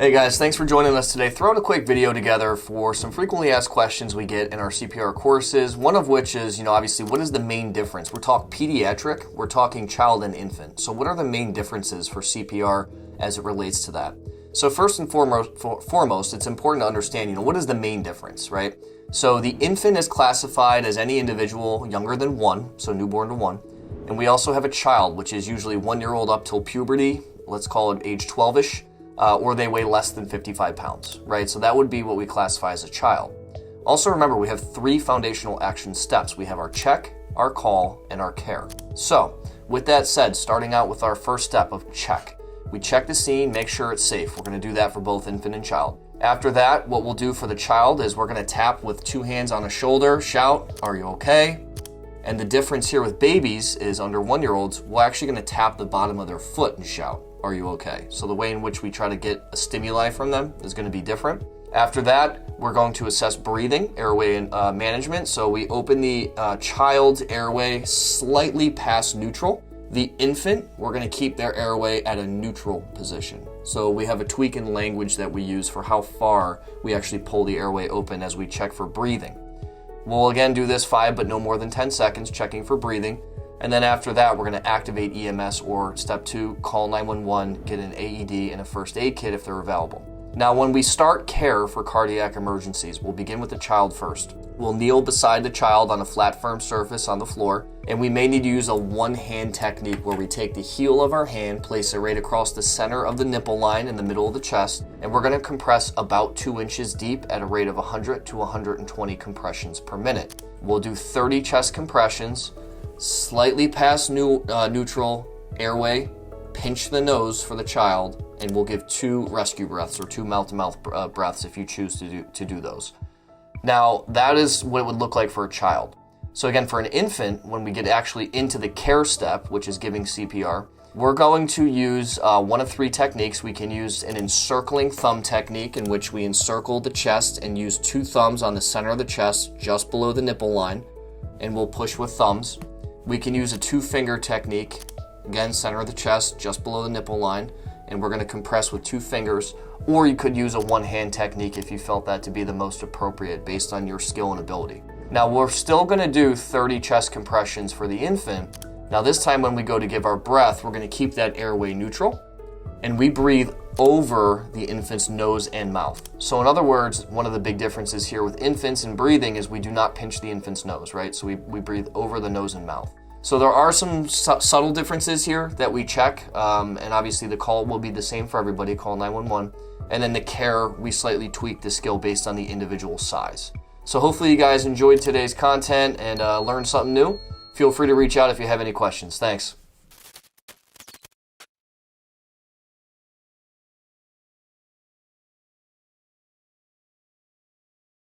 Hey guys, thanks for joining us today. Throwing a quick video together for some frequently asked questions we get in our CPR courses, one of which is, obviously, what is the main difference? We're talking pediatric, we're talking child and infant. So what are the main differences for CPR as it relates to that? So first and foremost, it's important to understand, what is the main difference, right? So the infant is classified as any individual younger than 1, so newborn to 1. And we also have a child, which is usually 1-year-old up till puberty, let's call it age 12-ish. Or they weigh less than 55 pounds, right? So that would be what we classify as a child. Also remember, we have 3 foundational action steps. We have our check, our call, and our care. So with that said, starting out with our first step of check. We check the scene, make sure it's safe. We're gonna do that for both infant and child. After that, what we'll do for the child is we're gonna tap with 2 hands on a shoulder, shout, "Are you okay?" And the difference here with babies is under 1-year-olds, we're actually gonna tap the bottom of their foot and shout, "Are you okay?" So the way in which we try to get a stimuli from them is going to be different. After that, we're going to assess breathing, airway and management. So we open the child's airway slightly past neutral. The infant, we're going to keep their airway at a neutral position. So we have a tweak in language that we use for how far we actually pull the airway open as we check for breathing. We'll again do this 5 but no more than 10 seconds, checking for breathing. And then after that, we're going to activate EMS, or step 2, call 911, get an AED and a first aid kit if they're available. Now, when we start care for cardiac emergencies, we'll begin with the child first. We'll kneel beside the child on a flat, firm surface on the floor, and we may need to use a one-hand technique where we take the heel of our hand, place it right across the center of the nipple line in the middle of the chest, and we're going to compress about 2 inches deep at a rate of 100 to 120 compressions per minute. We'll do 30 chest compressions, slightly past neutral airway, pinch the nose for the child, and we'll give 2 rescue breaths or 2 mouth-to-mouth breaths if you choose to do those. Now, that is what it would look like for a child. So again, for an infant, when we get actually into the care step, which is giving CPR, we're going to use one of 3 techniques. We can use an encircling thumb technique, in which we encircle the chest and use 2 thumbs on the center of the chest, just below the nipple line, and we'll push with thumbs. We can use a 2-finger technique, again, center of the chest, just below the nipple line, and we're going to compress with 2 fingers, or you could use a 1-hand technique if you felt that to be the most appropriate based on your skill and ability. Now, we're still going to do 30 chest compressions for the infant. Now, this time when we go to give our breath, we're going to keep that airway neutral, and we breathe over the infant's nose and mouth. So in other words, one of the big differences here with infants and breathing is we do not pinch the infant's nose, right? So we breathe over the nose and mouth. So there are some subtle differences here that we check, and obviously the call will be the same for everybody, call 911. And then the care, we slightly tweak the skill based on the individual size. So hopefully you guys enjoyed today's content and learned something new. Feel free to reach out if you have any questions. Thanks.